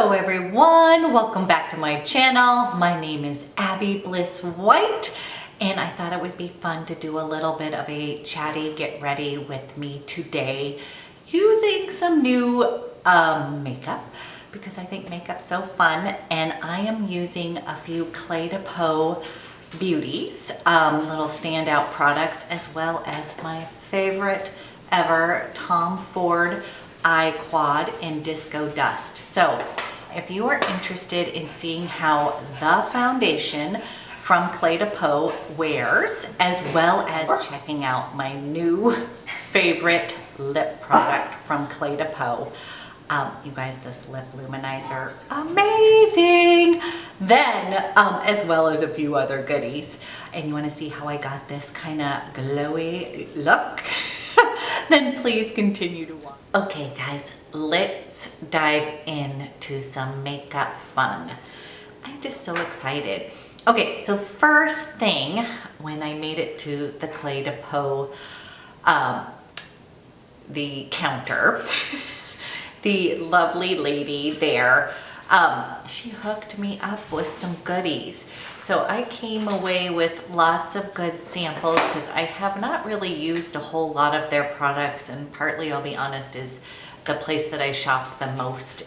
Hello everyone, welcome back to my channel. My name is Abby Bliss White and I thought it would be fun to do a little bit of a chatty get ready with me today using some new makeup because I think makeup's so fun, and I am using a few Clé de Peau beauties, little standout products, as well as my favorite ever Tom Ford Eye Quad in Disco Dust. So if you are interested in seeing how the foundation from Clé de Peau wears, as well as checking out my new favorite lip product from Clé de Peau, you guys, this lip luminizer, amazing. Then, as well as a few other goodies, and you want to see how I got this kind of glowy look, then please continue to watch. Okay guys, let's dive into some makeup fun. I'm just so excited. Okay, so first thing, when I made it to the Clé de Peau, the counter, the lovely lady there, she hooked me up with some goodies. So I came away with lots of good samples because I have not really used a whole lot of their products, and partly, I'll be honest, is the place that I shop the most.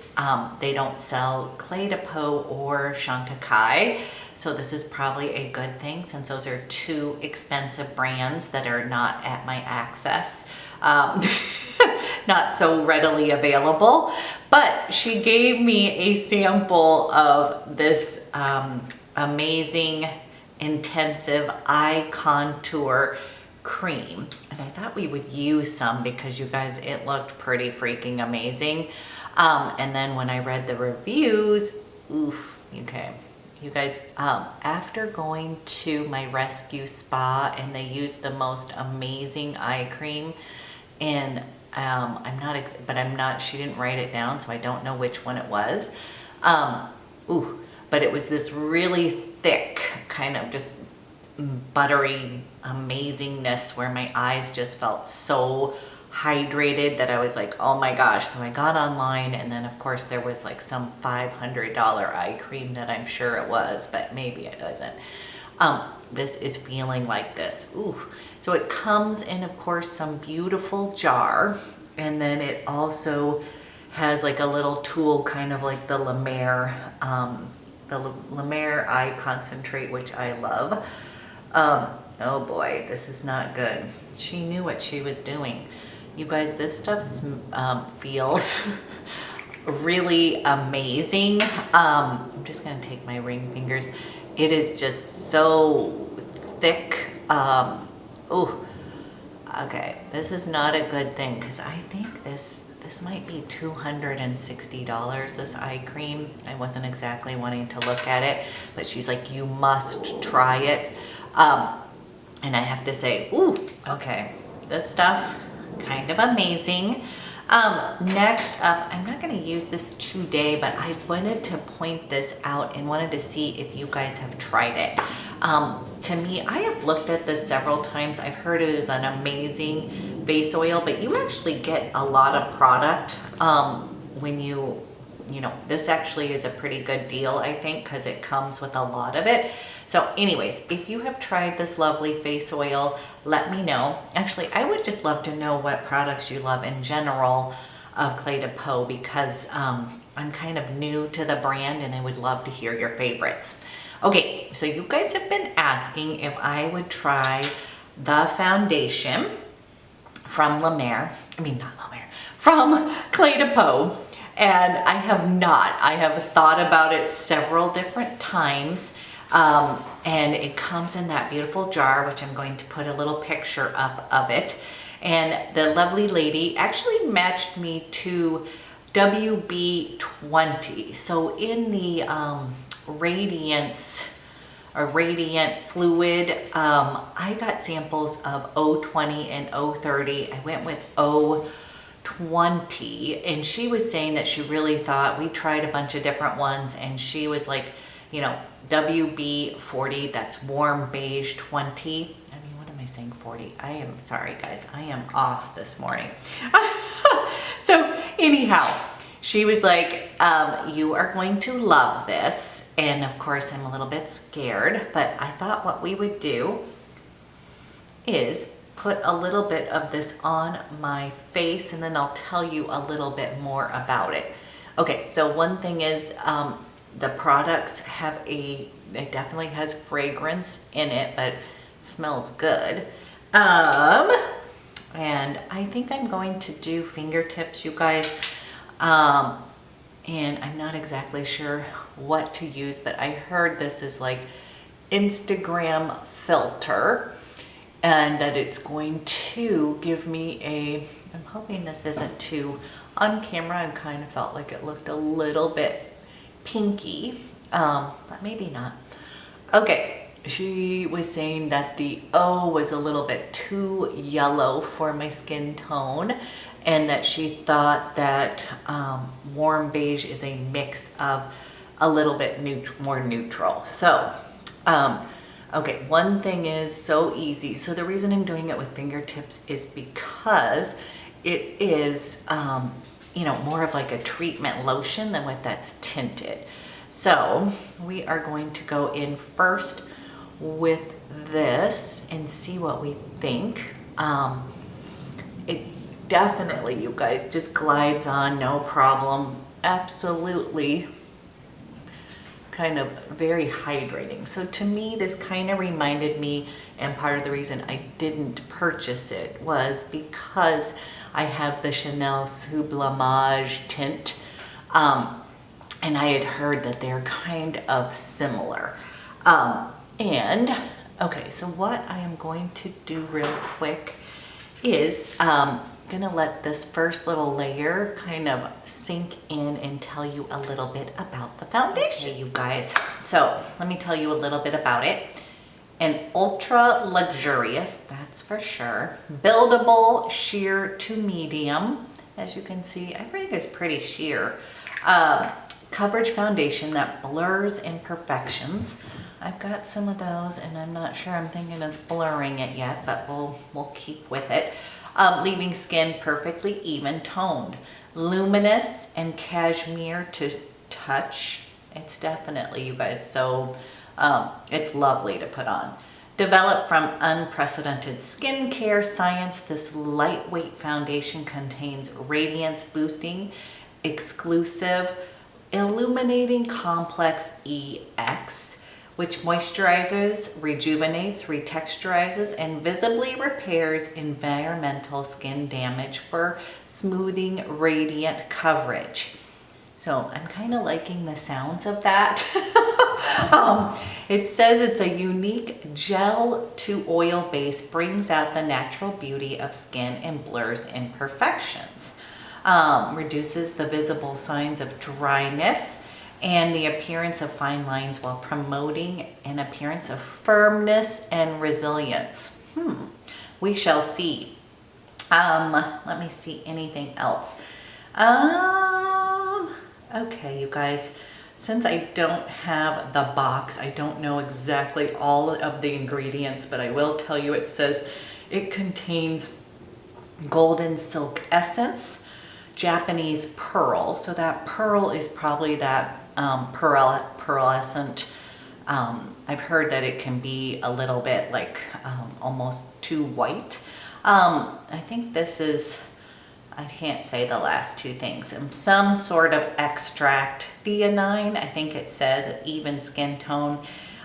They don't sell Clé de Peau or Chantecaille, so this is probably a good thing since those are two expensive brands that are not at my access. Not so readily available, but she gave me a sample of this amazing intensive eye contour cream, and I thought we would use some because you guys, it looked pretty freaking amazing. And then when I read the reviews, oof, okay, you guys, after going to my rescue spa and they used the most amazing eye cream, and she didn't write it down, so I don't know which one it was. But it was this really thick, kind of just buttery amazingness where my eyes just felt so hydrated that I was like, oh my gosh. So I got online, and then of course there was like some $500 eye cream that I'm sure it was, but maybe it wasn't. This is feeling like this. Ooh. So it comes in, of course, some beautiful jar, and then it also has like a little tool, kind of like the Lumiere eye concentrate, which I love. Oh boy, this is not good. She knew what she was doing. You guys, this stuff feels really amazing. I'm just gonna take my ring fingers. It is just so thick. Oh, okay, this is not a good thing because I think this might be $260, this eye cream. I wasn't exactly wanting to look at it, but she's like, you must try it. And I have to say, ooh, okay, this stuff, kind of amazing. Next up, I'm not going to use this today, but I wanted to point this out and wanted to see if you guys have tried it. To me, I have looked at this several times. I've heard it is an amazing face oil, but you actually get a lot of product when you know, this actually is a pretty good deal, I think, because it comes with a lot of it. So anyways, if you have tried this lovely face oil, let me know. Actually, I would just love to know what products you love in general of Clé de Peau, because I'm kind of new to the brand and I would love to hear your favorites. Okay, so you guys have been asking if I would try the foundation from from Clé de Peau, and I have not. I have thought about it several different times. And it comes in that beautiful jar, which I'm going to put a little picture up of it. And the lovely lady actually matched me to WB20. So in the radiance or radiant fluid, I got samples of 020 and 030. I went with 020, and she was saying that she really thought, we tried a bunch of different ones, and she was like, you know, WB40, that's warm beige 20. I mean, what am I saying, 40? I am sorry, guys. I am off this morning. So anyhow, she was like, you are going to love this. And of course I'm a little bit scared, but I thought what we would do is put a little bit of this on my face and then I'll tell you a little bit more about it. Okay, so one thing is the products have it definitely has fragrance in it, but it smells good. And I think I'm going to do fingertips, you guys. And I'm not exactly sure what to use, but I heard this is like Instagram filter and that it's going to give me I'm hoping this isn't too on camera. I kind of felt like it looked a little bit pinky, but maybe not. Okay. She was saying that the O was a little bit too yellow for my skin tone and that she thought that warm beige is a mix of a little bit more neutral. So, okay, one thing is so easy. So the reason I'm doing it with fingertips is because it is, you know, more of like a treatment lotion than what that's tinted. So we are going to go in first with this and see what we think. It definitely, you guys, just glides on, no problem. Absolutely kind of very hydrating. So to me, this kind of reminded me, and part of the reason I didn't purchase it was because I have the Chanel Sublimage tint, and I had heard that they're kind of similar. And okay, so what I am going to do real quick is gonna let this first little layer kind of sink in and tell you a little bit about the foundation. Okay, you guys, so let me tell you a little bit about it. An ultra luxurious, that's for sure, buildable sheer to medium. As you can see, everything is pretty sheer. Coverage foundation that blurs imperfections. I've got some of those and I'm not sure, I'm thinking it's blurring it yet, but we'll keep with it. Leaving skin perfectly even toned. Luminous and cashmere to touch. It's definitely, you guys, so it's lovely to put on. Developed from unprecedented skincare science, this lightweight foundation contains radiance boosting, exclusive, illuminating complex EX, which moisturizes, rejuvenates, retexturizes, and visibly repairs environmental skin damage for smoothing, radiant coverage. So I'm kind of liking the sounds of that. It says it's a unique gel to oil base, brings out the natural beauty of skin and blurs imperfections. Reduces the visible signs of dryness and the appearance of fine lines while promoting an appearance of firmness and resilience. We shall see. Let me see anything else. Okay, you guys, since I don't have the box, I don't know exactly all of the ingredients, but I will tell you it says it contains golden silk essence, Japanese pearl. So that pearl is probably that pearlescent. I've heard that it can be a little bit like almost too white. I think this is, I can't say the last two things. Some sort of extract, theanine, I think it says, even skin tone.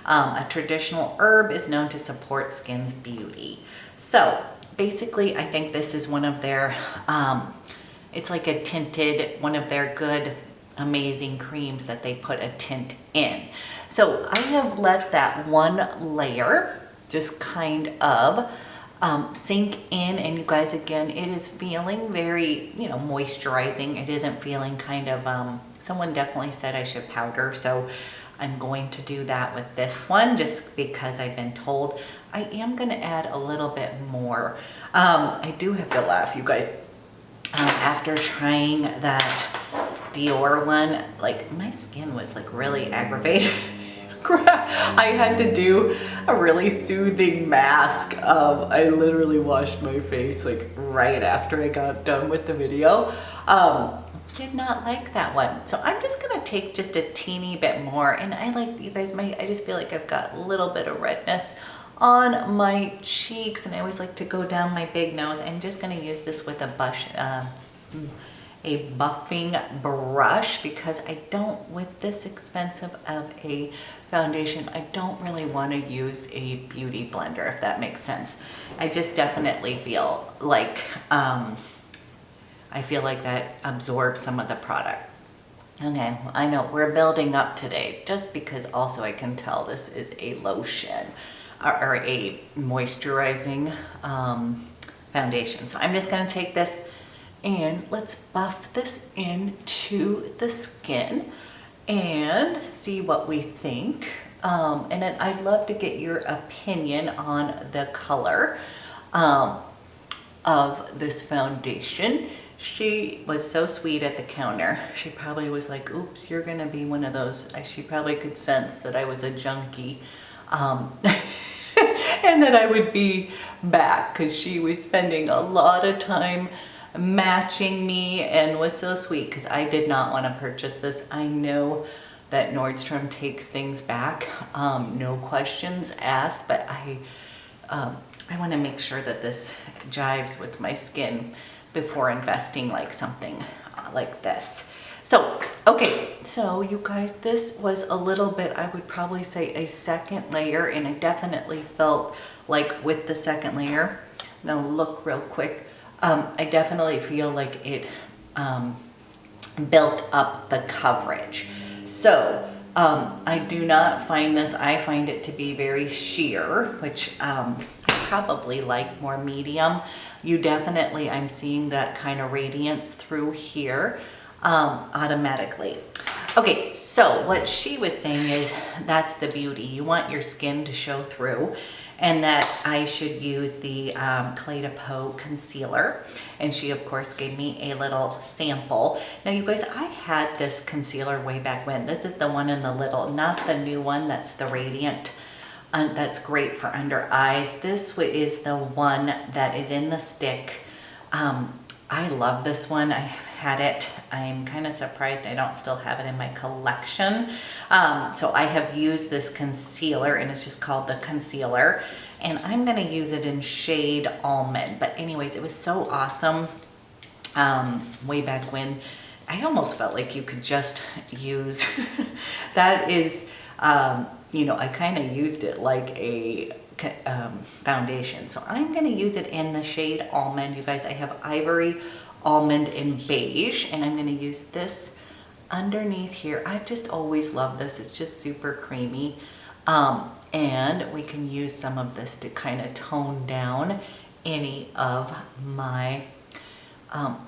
A traditional herb is known to support skin's beauty. So basically, I think this is one of their, it's like a tinted, one of their good, amazing creams that they put a tint in. So I have let that one layer just kind of sink in, and you guys, again, it is feeling very, you know, moisturizing. It isn't feeling kind of, someone definitely said I should powder, so I'm going to do that with this one just because I've been told. I am going to add a little bit more. I do have to laugh, you guys. After trying that Dior one, like my skin was like really aggravated. I had to do a really soothing mask. I literally washed my face like right after I got done with the video. did not like that one. So I'm just gonna take just a teeny bit more, and I like, you guys, I just feel like I've got a little bit of redness on my cheeks, and I always like to go down my big nose. I'm just gonna use this with a buffing brush, because I don't, with this expensive of a foundation, I don't really want to use a beauty blender, if that makes sense. I just definitely feel like that absorbs some of the product. Okay, I know we're building up today, just because also I can tell this is a lotion or a moisturizing foundation. So I'm just going to take this and let's buff this into the skin and see what we think. And then I'd love to get your opinion on the color of this foundation. She was so sweet at the counter. She probably was like, oops, you're gonna be one of those. She probably could sense that I was a junkie. And that I would be back, because she was spending a lot of time matching me and was so sweet, because I did not want to purchase this. I know that Nordstrom takes things back, no questions asked, but I want to make sure that this jives with my skin before investing like something like this. So, okay, so you guys, this was a little bit, I would probably say a second layer, and I definitely felt like with the second layer, now look real quick, I definitely feel like it built up the coverage. So, I do not find this, I find it to be very sheer, which I probably like more medium. You definitely, I'm seeing that kind of radiance through here automatically. Okay, so what she was saying is that's the beauty. You want your skin to show through, and that I should use the Peau concealer. And she, of course, gave me a little sample. Now, you guys, I had this concealer way back when. This is the one in the little, not the new one, that's the Radiant. That's great for under eyes. This is the one that is in the stick. I love this one. I have had it. I'm kind of surprised I don't still have it in my collection. So I have used this concealer, and it's just called the concealer. And I'm going to use it in shade Almond. But anyways, it was so awesome way back when. I almost felt like you could just use, that is, you know, I kind of used it like a foundation. So I'm going to use it in the shade Almond. You guys, I have Ivory, Almond, and Beige, and I'm going to use this underneath here. I've just always loved this. It's just super creamy. And we can use some of this to kind of tone down any of my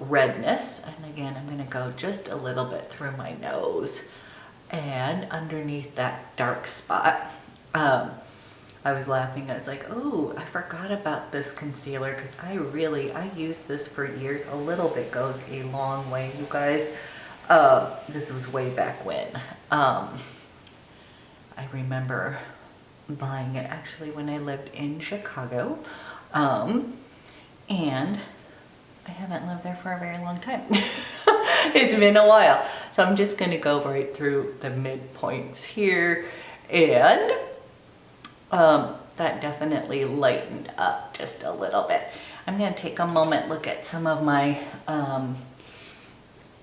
redness. And again, I'm going to go just a little bit through my nose and underneath that dark spot. I was laughing. I was like, oh, I forgot about this concealer, because I used this for years. A little bit goes a long way, you guys. This was way back when. I remember buying it actually when I lived in Chicago. And I haven't lived there for a very long time. It's been a while. So I'm just going to go right through the midpoints here, and that definitely lightened up just a little bit. I'm going to take a moment, look at some of my,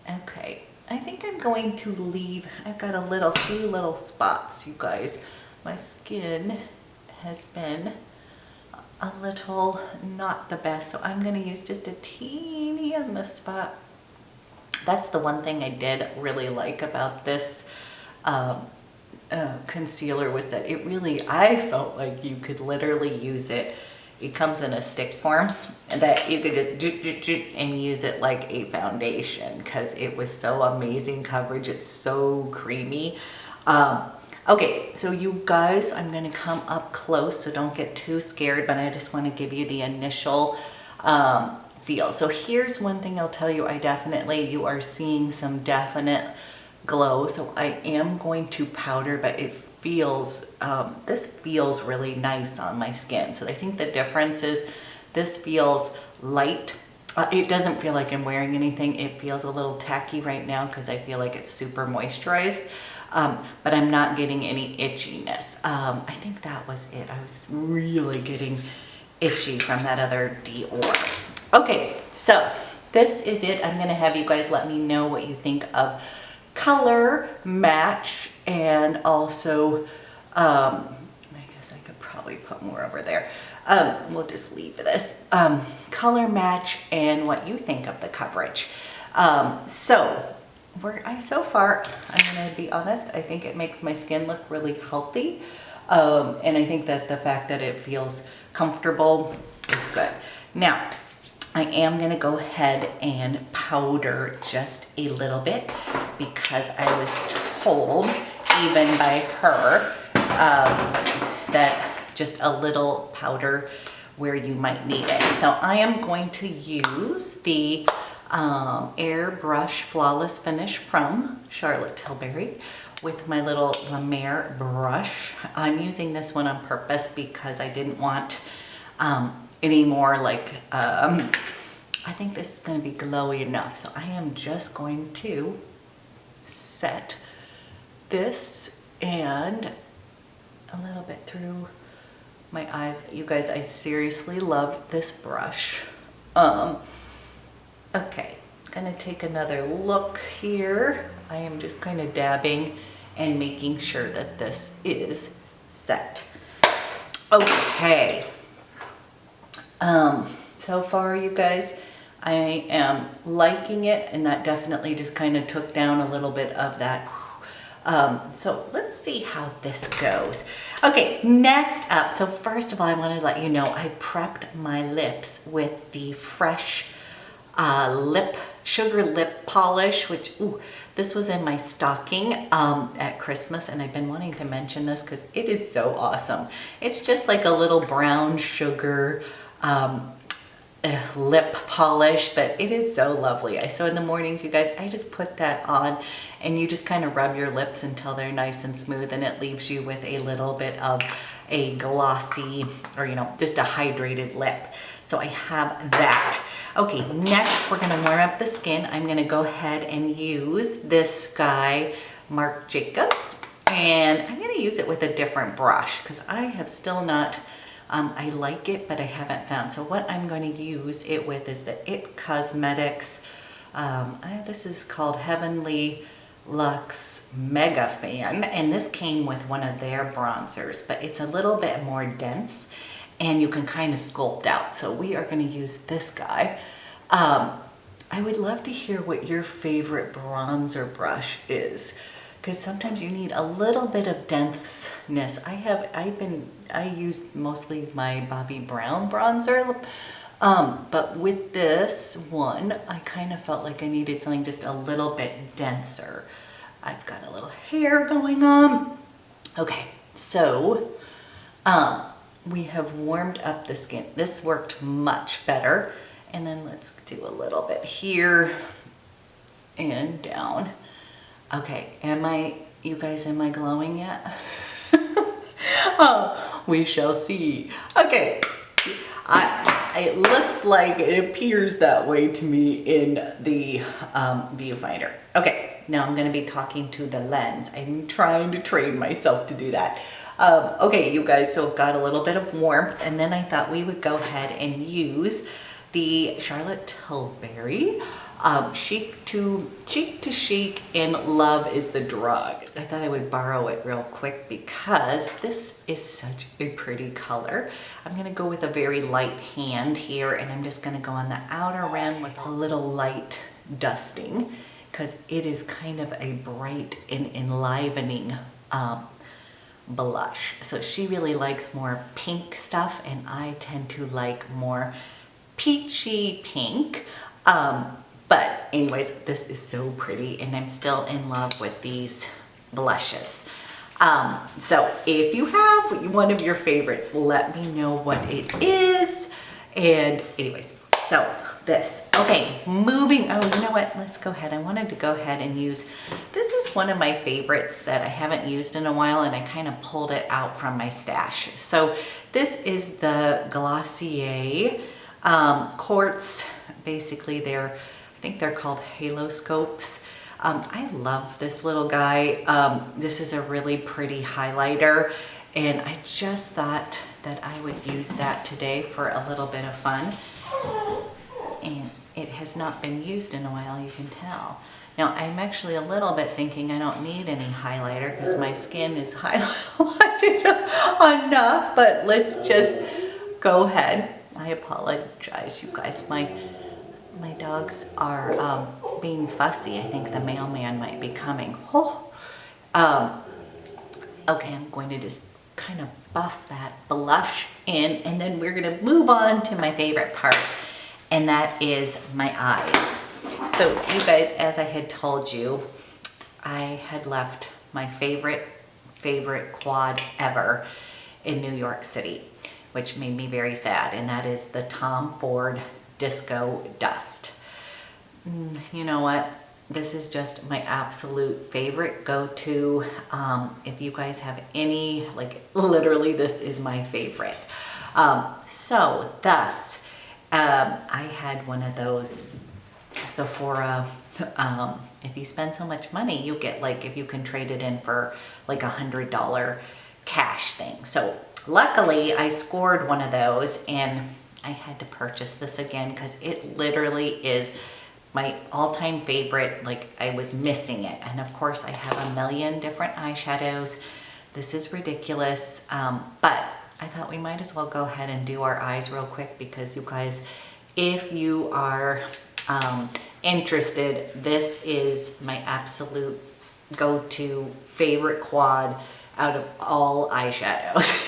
okay, I think I'm going to leave, I've got a few little spots, you guys. My skin has been a little not the best, so I'm going to use just a teeny on this spot. That's the one thing I did really like about this concealer, was that it really, I felt like you could literally use it. It comes in a stick form, and that you could just and use it like a foundation, because it was so amazing coverage. It's so creamy. Okay, so you guys, I'm going to come up close, so don't get too scared, but I just want to give you the initial feel. So here's one thing I'll tell you. You are seeing some definite glow. So I am going to powder, but it feels, this feels really nice on my skin. So I think the difference is this feels light It doesn't feel like I'm wearing anything. It feels a little tacky right now because I feel like it's super moisturized, but I'm not getting any itchiness. I think that was it. I was really getting itchy from that other Dior. Okay, so this is it. I'm gonna have you guys let me know what you think of color match, and also, I guess I could probably put more over there. We'll just leave this. Color match and what you think of the coverage. So far, I'm gonna be honest, I think it makes my skin look really healthy. And I think that the fact that it feels comfortable is good. Now, I am gonna go ahead and powder just a little bit because I was told, even by her, that just a little powder where you might need it. So I am going to use the Airbrush Flawless Finish from Charlotte Tilbury with my little Luminizer brush. I'm using this one on purpose because I didn't want any more like, I think this is going to be glowy enough. So I am just going to set this and a little bit through my eyes. You guys, I seriously love this brush. Okay, gonna take another look here. I am just kind of dabbing and making sure that this is set. Okay. So far, you guys, I am liking it, and that definitely just kind of took down a little bit of that. So let's see how this goes. Okay, next up, so first of all, I want to let you know I prepped my lips with the Fresh Sugar Lip Polish, which, this was in my stocking at Christmas, and I've been wanting to mention this because it is so awesome. It's just like a little brown sugar lip polish, but it is so lovely. So in the mornings, you guys, I just put that on, and you just kind of rub your lips until they're nice and smooth, and it leaves you with a little bit of a glossy, or just a hydrated lip. So I have that. Okay, next we're gonna warm up the skin. I'm gonna go ahead and use this guy, Marc Jacobs, and I'm gonna use it with a different brush because I have still not, I like it, but I haven't found. So what I'm going to use it with is the It Cosmetics, this is called Heavenly Luxe Mega Fan, and this came with one of their bronzers, but it's a little bit more dense and you can kind of sculpt out. So we are going to use this guy. I would love to hear what your favorite bronzer brush is, because sometimes you need a little bit of denseness. I used mostly my Bobbi Brown bronzer, but with this one, I kind of felt like I needed something just a little bit denser. I've got a little hair going on. Okay, so we have warmed up the skin. This worked much better. And then let's do a little bit here and down. Okay, you guys, am I glowing yet? Oh, we shall see. Okay, it looks like, it appears that way to me in the viewfinder. Okay, now I'm gonna be talking to the lens. I'm trying to train myself to do that. Okay, you guys, so got a little bit of warmth, and then I thought we would go ahead and use the Charlotte Tilbury Cheek to Chic and Love is the Drug. I thought I would borrow it real quick because this is such a pretty color. I'm gonna go with a very light hand here, and I'm just gonna go on the outer rim with a little light dusting because it is kind of a bright and enlivening blush. So she really likes more pink stuff, and I tend to like more peachy pink. But anyways, this is so pretty, and I'm still in love with these blushes. So if you have one of your favorites, let me know what it is. And anyways, so this. Okay, moving, oh, you know what? Let's go ahead. I wanted to go ahead and use, this is one of my favorites that I haven't used in a while, and I kind of pulled it out from my stash. So this is the Glossier Quartz basically I think they're called halo scopes. I love this little guy. This is a really pretty highlighter, and I just thought that I would use that today for a little bit of fun. And it has not been used in a while, you can tell. Now, I'm actually a little bit thinking I don't need any highlighter because my skin is highlighted enough, but let's just go ahead. I apologize, you guys. My dogs are being fussy. I think the mailman might be coming. Oh. Okay, I'm going to just kind of buff that blush in, and then we're going to move on to my favorite part, and that is my eyes. So you guys, as I had told you, I had left my favorite quad ever in New York City, which made me very sad, and that is the Tom Ford Disco Dust. You know what? This is just my absolute favorite go-to. If you guys have any, like literally this is my favorite. So thus, I had one of those Sephora, if you spend so much money, you get like, if you can trade it in for like $100 cash thing. So luckily I scored one of those, and I had to purchase this again because it literally is my all-time favorite. Like, I was missing it. And of course I have a million different eyeshadows. This is ridiculous. But I thought we might as well go ahead and do our eyes real quick, because you guys, if you are interested, this is my absolute go-to favorite quad out of all eyeshadows.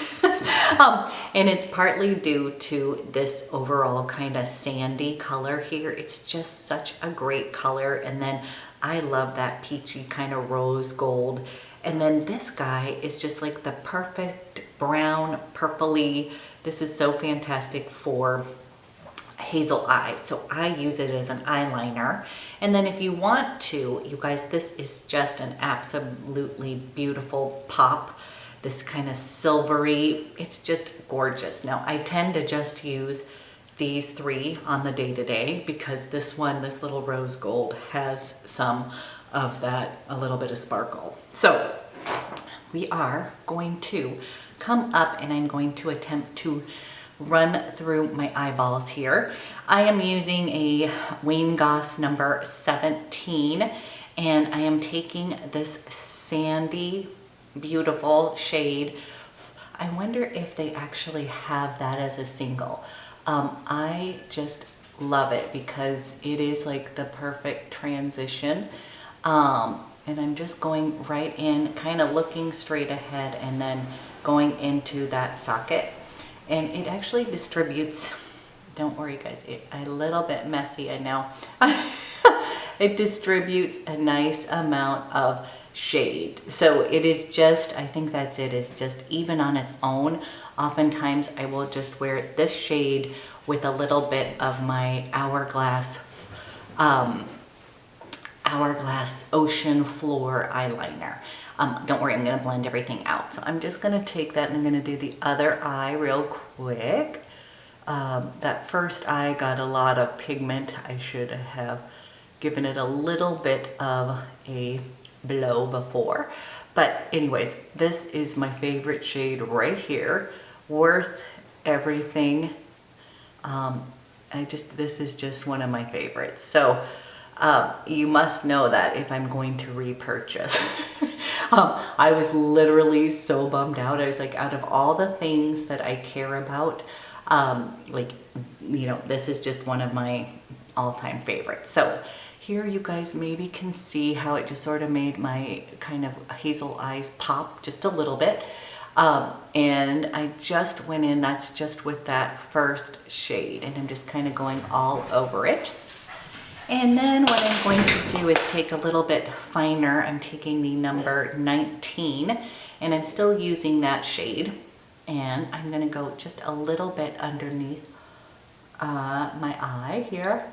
And it's partly due to this overall kind of sandy color here. It's just such a great color. And then I love that peachy kind of rose gold. And then this guy is just like the perfect brown, purpley. This is so fantastic for hazel eyes. So I use it as an eyeliner. And then if you want to, you guys, this is just an absolutely beautiful pop. This kind of silvery, it's just gorgeous. Now I tend to just use these three on the day-to-day because this one, this little rose gold, has some of that, a little bit of sparkle. So we are going to come up, and I'm going to attempt to run through my eyeballs here. I am using a Wayne Goss number 17, and I am taking this sandy, beautiful shade. I wonder if they actually have that as a single. I just love it because it is like the perfect transition. And I'm just going right in, kind of looking straight ahead and then going into that socket. And it actually distributes, don't worry guys, a little bit messy, I know. It distributes a nice amount of shade. So it is just, I think that's it, is just even on its own. Oftentimes I will just wear this shade with a little bit of my Hourglass Ocean Floor eyeliner. Don't worry, I'm going to blend everything out. So I'm just going to take that and I'm going to do the other eye real quick. That first eye got a lot of pigment. I should have given it a little bit of a blow before. But anyways, this is my favorite shade right here. Worth everything. This is just one of my favorites. So you must know that if I'm going to repurchase. I was literally so bummed out. I was like, out of all the things that I care about, like, you know, this is just one of my all-time favorites. So here you guys maybe can see how it just sort of made my kind of hazel eyes pop just a little bit. And I just went in, that's just with that first shade, and I'm just kind of going all over it. And then what I'm going to do is take a little bit finer. I'm taking the number 19, and I'm still using that shade. And I'm going to go just a little bit underneath my eye here.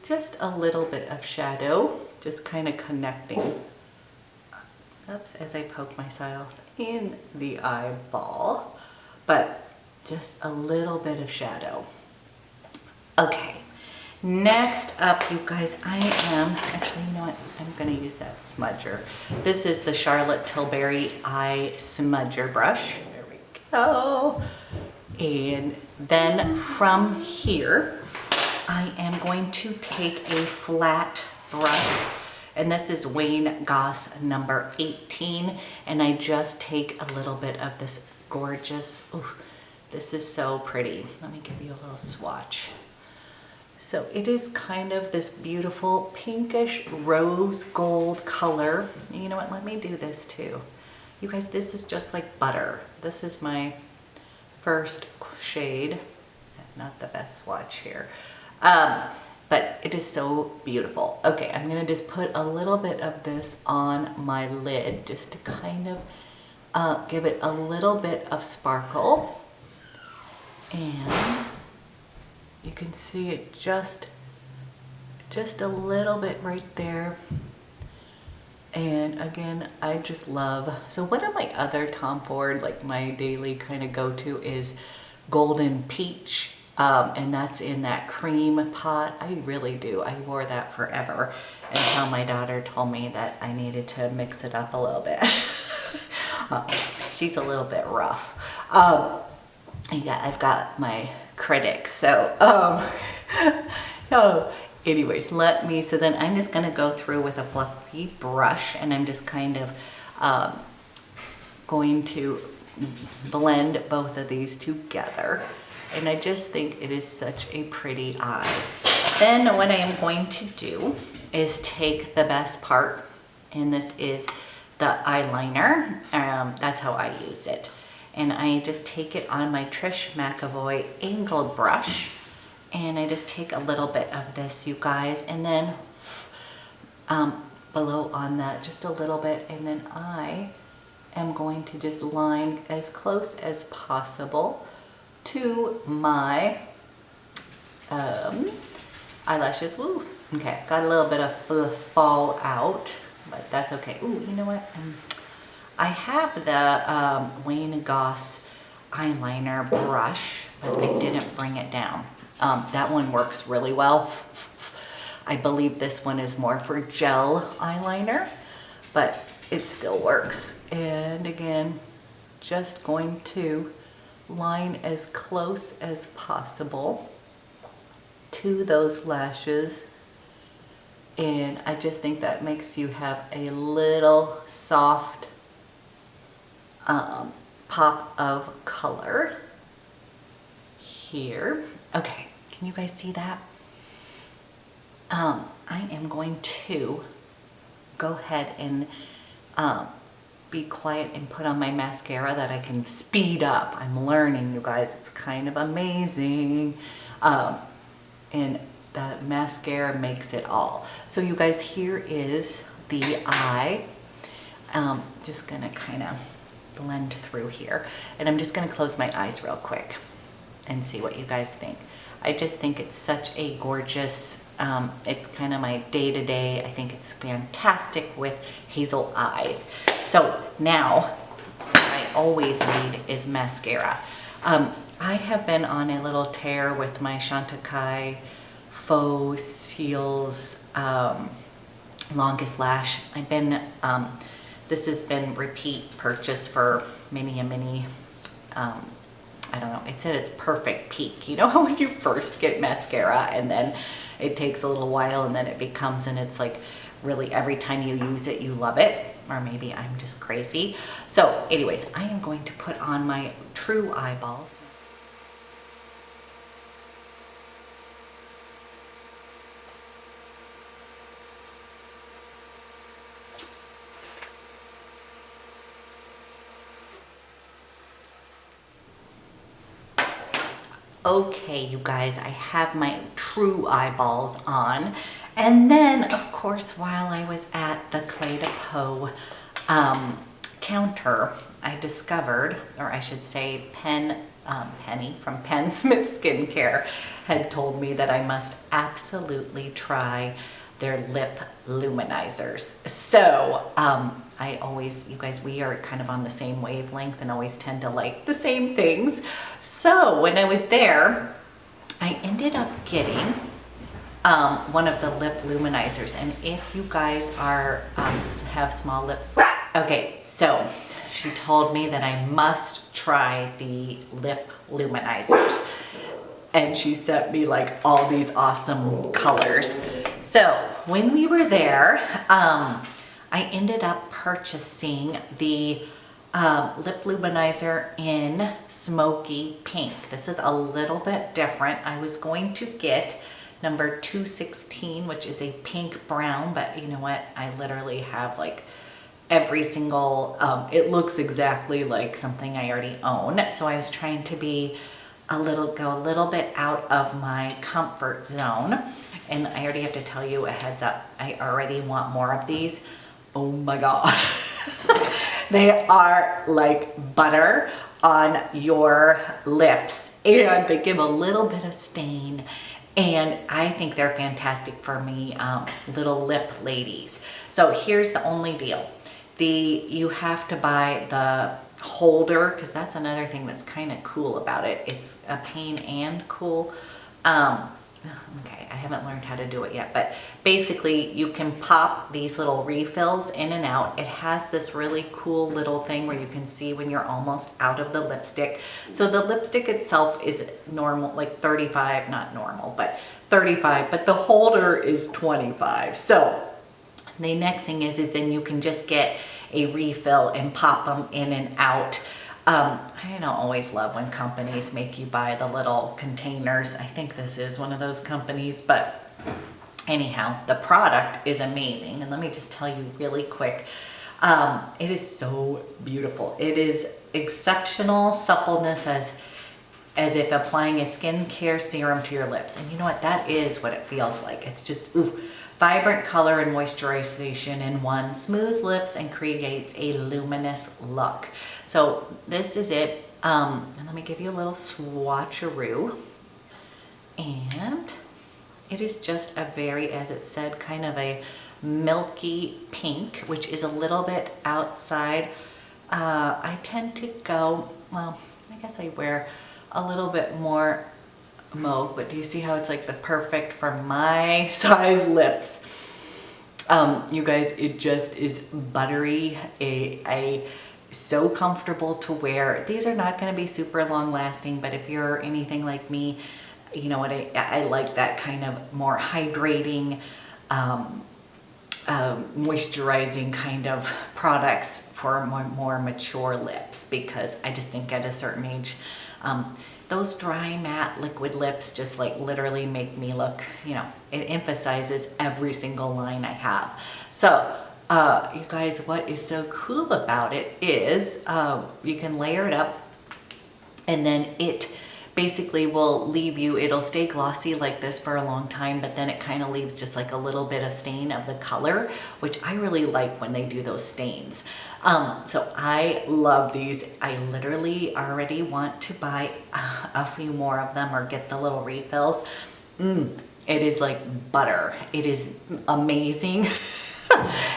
Just a little bit of shadow, just kind of connecting. Oops, as I poke myself in the eyeball. But just a little bit of shadow. Okay. Next up, you guys, I am, actually, you know what? I'm gonna use that smudger. This is the Charlotte Tilbury Eye Smudger brush. There we go. And then from here, I am going to take a flat brush, and this is Wayne Goss number 18, and I just take a little bit of this gorgeous, ooh, this is so pretty. Let me give you a little swatch. So it is kind of this beautiful pinkish rose gold color. You know what, let me do this too. You guys, this is just like butter. This is my first shade. Not the best swatch here. But it is so beautiful. Okay, I'm gonna just put a little bit of this on my lid just to kind of give it a little bit of sparkle. And you can see it just a little bit right there. And again, I just love, so one of my other Tom Ford, like my daily kind of go-to is Golden Peach. And that's in that cream pot. I really do. I wore that forever until my daughter told me that I needed to mix it up a little bit. She's a little bit rough. Yeah, I've got my critics. So, anyways, so then I'm just gonna go through with a fluffy brush, and I'm just kind of going to blend both of these together. And I just think it is such a pretty eye. Then what I am going to do is take the best part, and this is the eyeliner. That's how I use it. And I just take it on my Trish McAvoy angled brush, and I just take a little bit of this, you guys, and then below on that just a little bit, and then I am going to just line as close as possible to my eyelashes. Woo. Okay, got a little bit of fall out, but that's okay. Ooh, you know what? I have the Wayne Goss eyeliner brush, but I didn't bring it down. That one works really well. I believe this one is more for gel eyeliner, but it still works. And again, just going to line as close as possible to those lashes, and I just think that makes you have a little soft pop of color here. Okay, can you guys see that? I am going to go ahead and be quiet and put on my mascara that I can speed up. I'm learning, you guys. It's kind of amazing. And the mascara makes it all. So you guys, here is the eye. Just gonna kind of blend through here. And I'm just gonna close my eyes real quick and see what you guys think. I just think it's such a gorgeous, it's kind of my day-to-day. I think it's fantastic with hazel eyes. So now, what I always need is mascara. I have been on a little tear with my Chantecaille Faux Seals Longest Lash. I've been, this has been repeat purchase for many, I don't know, it's at its perfect peak. You know how when you first get mascara and then it takes a little while and then it becomes, and it's like really every time you use it, you love it. Or maybe I'm just crazy. So anyways, I am going to put on my true eyeballs. Okay, you guys, I have my true eyeballs on. And then, of course, while I was at the Clé de Peau counter, I discovered, or I should say Penny from Penn Smith Skincare had told me that I must absolutely try their lip luminizers. So I always, you guys, we are kind of on the same wavelength and always tend to like the same things. So when I was there, I ended up getting one of the lip luminizers. And if you guys are have small lips, okay, so she told me that I must try the lip luminizers, and she sent me like all these awesome colors. So when we were there, I ended up purchasing the lip luminizer in Smokey Pink. This is a little bit different. I was going to get number 216, which is a pink brown, but you know what? I literally have like every single, it looks exactly like something I already own. So I was trying to be go a little bit out of my comfort zone. And I already have to tell you a heads up, I already want more of these. Oh my God. They are like butter on your lips, and they give a little bit of stain, and I think they're fantastic for me little lip ladies. So here's the only deal. You have to buy the holder, because that's another thing that's kind of cool about it. It's a pain and cool. Okay, I haven't learned how to do it yet, but basically you can pop these little refills in and out. It has this really cool little thing where you can see when you're almost out of the lipstick. So the lipstick itself is normal, like 35, not normal, but 35, but the holder is 25. So the next thing is then you can just get a refill and pop them in and out. I don't always love when companies make you buy the little containers. I think this is one of those companies, but anyhow, the product is amazing. And let me just tell you really quick, it is so beautiful. It is exceptional suppleness as if applying a skincare serum to your lips. And you know what? That is what it feels like. It's just, ooh, vibrant color and moisturization in one, smooths lips and creates a luminous look. So this is it. And let me give you a little swatcheroo. And it is just a very, as it said, kind of a milky pink, which is a little bit outside. I tend to go, well, I guess I wear a little bit more mauve, but do you see how it's like the perfect for my size lips? You guys, it just is buttery, so comfortable to wear. These are not going to be super long lasting, but if you're anything like me, you know what, I like that kind of more hydrating, moisturizing kind of products for more mature lips, because I just think at a certain age, those dry matte liquid lips just like literally make me look, you know, it emphasizes every single line I have. So you guys, what is so cool about it is you can layer it up, and then it basically will leave you, it'll stay glossy like this for a long time, but then it kind of leaves just like a little bit of stain of the color, which I really like when they do those stains. So I love these. I literally already want to buy a few more of them or get the little refills. It is like butter. It is amazing.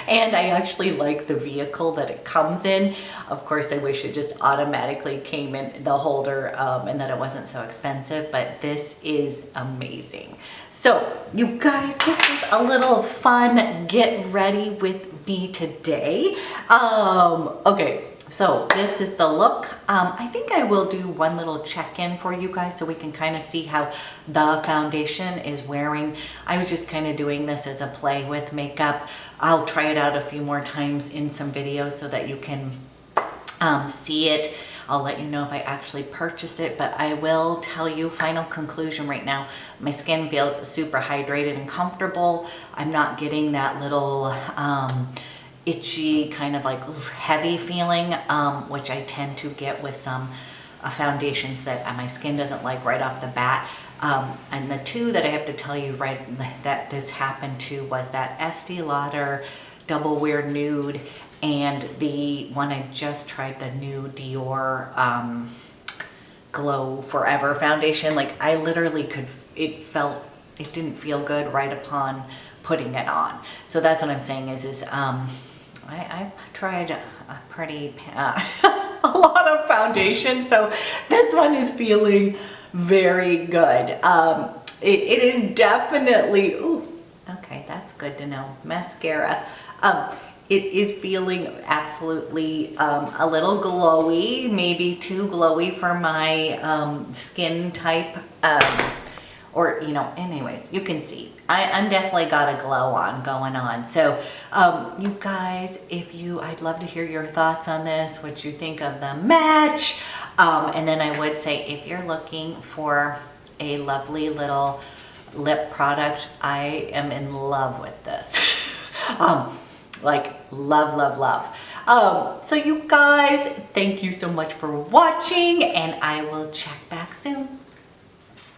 And I actually like the vehicle that it comes in. Of course, I wish it just automatically came in the holder and that it wasn't so expensive, but this is amazing. So you guys, this was a little fun get ready with me today. Okay, so this is the look. I think I will do one little check-in for you guys so we can kind of see how the foundation is wearing. I was just kind of doing this as a play with makeup. I'll try it out a few more times in some videos so that you can see it. I'll let you know if I actually purchase it, but I will tell you, final conclusion right now, my skin feels super hydrated and comfortable. I'm not getting that little itchy kind of like heavy feeling, which I tend to get with some foundations that my skin doesn't like right off the bat. And the two that I have to tell you right that this happened to was that Estee Lauder Double Wear Nude, and the one I just tried, the new Dior Glow Forever foundation. Like I literally it didn't feel good right upon putting it on. So that's what I'm saying is I've tried a pretty a lot of foundation, so this one is feeling very good. it is definitely, ooh, okay, that's good to know. Mascara. It is feeling absolutely a little glowy, maybe too glowy for my skin type. Or, you know, anyways, you can see. I'm definitely got a glow on going on. So, you guys, I'd love to hear your thoughts on this, what you think of the match. And then I would say, if you're looking for a lovely little lip product, I am in love with this. Like, love, love, love. So you guys, thank you so much for watching, and I will check back soon.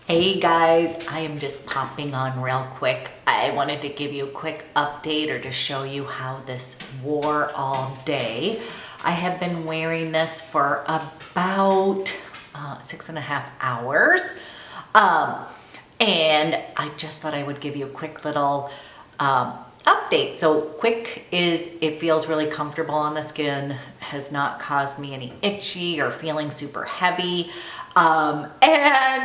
Hey guys, I am just popping on real quick. I wanted to give you a quick update or to show you how this wore all day. I have been wearing this for about 6.5 hours. And I just thought I would give you a quick little update. So quick is it feels really comfortable on the skin, has not caused me any itchy or feeling super heavy. And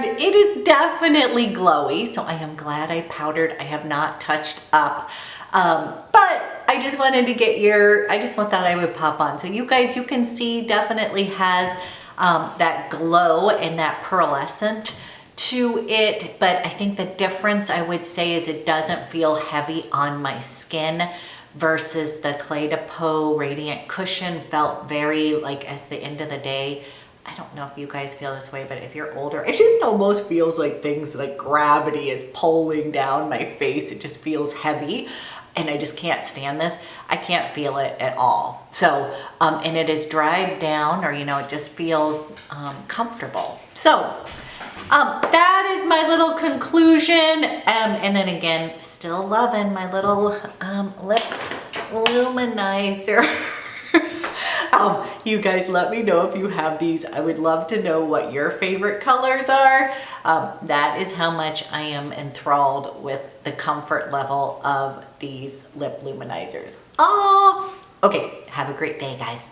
it is definitely glowy, so I am glad I powdered. I have not touched up, but I just wanted to get I just thought I would pop on. So you guys, you can see definitely has that glow and that pearlescent to it, but I think the difference I would say is it doesn't feel heavy on my skin versus the Clay de Peau Radiant Cushion felt very like as the end of the day. I don't know if you guys feel this way, but if you're older, it just almost feels like things like gravity is pulling down my face. It just feels heavy and I just can't stand this. I can't feel it at all. So, and it is dried down or, you know, it just feels comfortable. So, that is my little conclusion. And then again, still loving my little lip luminizer. You guys let me know if you have these. I would love to know what your favorite colors are. That is how much I am enthralled with the comfort level of these lip luminizers. Oh, okay. Have a great day, guys.